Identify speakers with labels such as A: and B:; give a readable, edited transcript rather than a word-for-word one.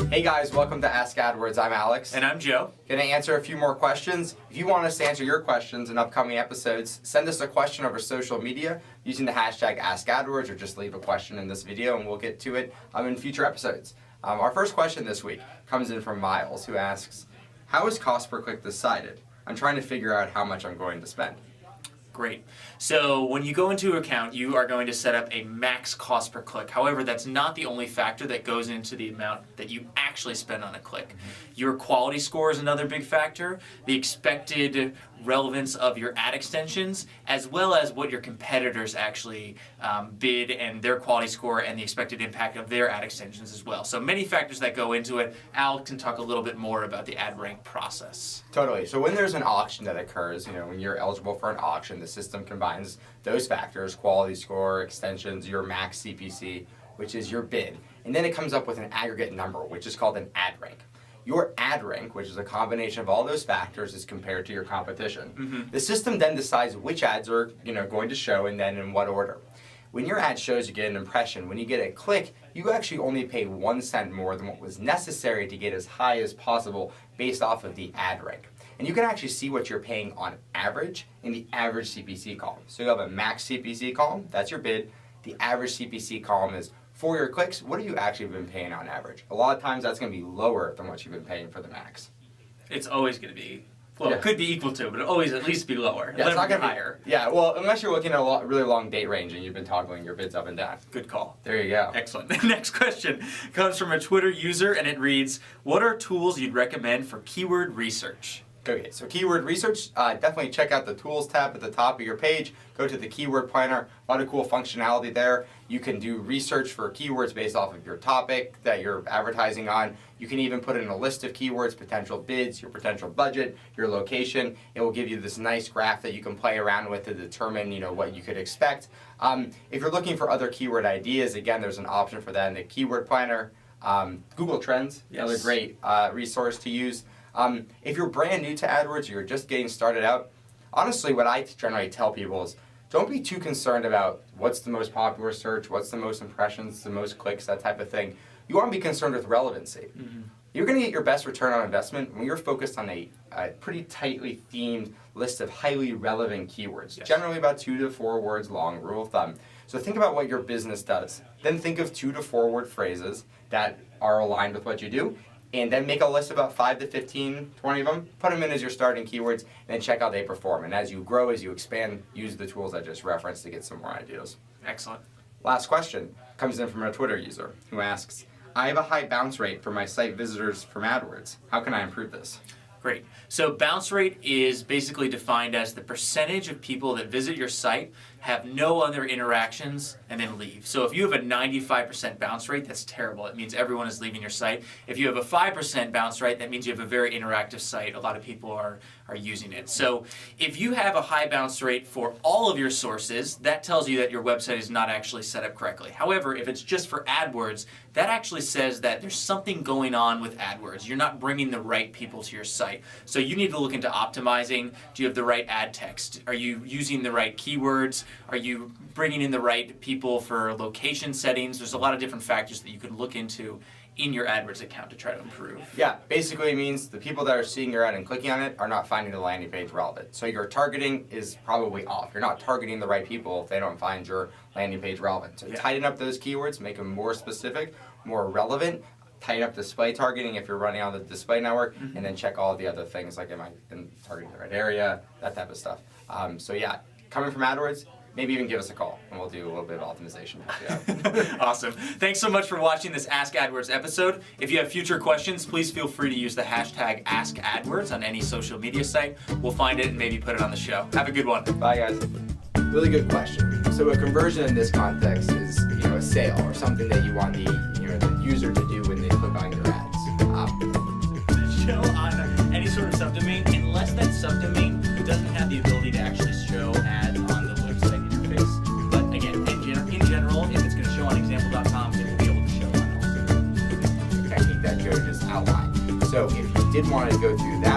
A: Hey guys, welcome to Ask Adwords. I'm Alex.
B: And I'm Joe.
A: Going to answer a few more questions. If you want us to answer your questions in upcoming episodes, send us a question over social media using the hashtag AskAdwords, or just leave a question in this video and we'll get to it in future episodes. Our first question this week comes in from Miles, who asks, how is cost per click decided? I'm trying to figure out how much I'm going to spend.
B: Great. So when you go into an account, you are going to set up a max cost per click. However, that's not the only factor that goes into the amount that you actually spend on a click. Your quality score is another big factor, the expected relevance of your ad extensions, as well as what your competitors actually bid and their quality score and the expected impact of their ad extensions as well. So many factors that go into it. Al can talk a little bit more about the ad rank process.
A: Totally. So when there's an auction that occurs, when you're eligible for an auction, the system combines those factors, quality score, extensions, your max CPC, which is your bid, and then it comes up with an aggregate number, which is called an ad rank. Your ad rank, which is a combination of all those factors, is compared to your competition. Mm-hmm. The system then decides which ads are going to show and then in what order. When your ad shows, you get an impression. When you get a click, you actually only pay 1 cent more than what was necessary to get as high as possible based off of the ad rank. And you can actually see what you're paying on average in the average CPC column. So you have a max CPC column, that's your bid. The average CPC column is for your clicks, what have you actually been paying on average? A lot of times that's going to be lower than what you've been paying for the max.
B: It's always going to be, it could be equal to, but it'll always at least be lower.
A: Yeah, it's not going to be
B: higher.
A: Yeah, well, unless you're looking at a really long date range and you've been toggling your bids up and down.
B: Good call.
A: There you go.
B: Excellent. The next question comes from a Twitter user, and it reads, what are tools you'd recommend for keyword research?
A: Okay, so keyword research, definitely check out the tools tab at the top of your page. Go to the keyword planner, a lot of cool functionality there. You can do research for keywords based off of your topic that you're advertising on. You can even put in a list of keywords, potential bids, your potential budget, your location. It will give you this nice graph that you can play around with to determine what you could expect. If you're looking for other keyword ideas, again, there's an option for that in the keyword planner. Google Trends, another great resource to use. If you're brand new to AdWords, you're just getting started out, honestly what I generally tell people is don't be too concerned about what's the most popular search, what's the most impressions, the most clicks, that type of thing. You want to be concerned with relevancy. Mm-hmm. You're going to get your best return on investment when you're focused on a pretty tightly themed list of highly relevant keywords, generally about 2 to 4 words long, rule of thumb. So think about what your business does. Then think of 2 to 4 word phrases that are aligned with what you do. And then make a list of about 5 to 15, 20 of them, put them in as your starting keywords, and then check how they perform. And as you grow, as you expand, use the tools I just referenced to get some more ideas.
B: Excellent.
A: Last question comes in from a Twitter user who asks, I have a high bounce rate for my site visitors from AdWords. How can I improve this?
B: Great. So bounce rate is basically defined as the percentage of people that visit your site, have no other interactions, and then leave. So if you have a 95% bounce rate, that's terrible. It means everyone is leaving your site. If you have a 5% bounce rate, that means you have a very interactive site. A lot of people are using it. So if you have a high bounce rate for all of your sources, that tells you that your website is not actually set up correctly. However, if it's just for AdWords, that actually says that there's something going on with AdWords. You're not bringing the right people to your site. So you need to look into optimizing. Do you have the right ad text? Are you using the right keywords? Are you bringing in the right people for location settings? There's a lot of different factors that you could look into in your AdWords account to try to improve.
A: Yeah, basically it means the people that are seeing your ad and clicking on it are not finding the landing page relevant. So your targeting is probably off. You're not targeting the right people if they don't find your landing page relevant. So tighten up those keywords, make them more specific, more relevant. Tighten up display targeting if you're running on the display network, and then check all the other things like am I targeting the right area, that type of stuff. So yeah, coming from AdWords, maybe even give us a call and we'll do a little bit of optimization.
B: Awesome. Thanks so much for watching this Ask AdWords episode. If you have future questions, please feel free to use the hashtag AskAdwords on any social media site. We'll find it and maybe put it on the show. Have a good one.
A: Bye guys. Really good question. So a conversion in this context is a sale or something that you want the user to do when they click on your ads.
B: Show on any sort of subdomain, unless that subdomain doesn't have the ability to actually show ads on the website interface. But again, in general, if it's going to show on example.com, it will be able to show on all.
A: I think that Joe just outlined. So if you did want to go through that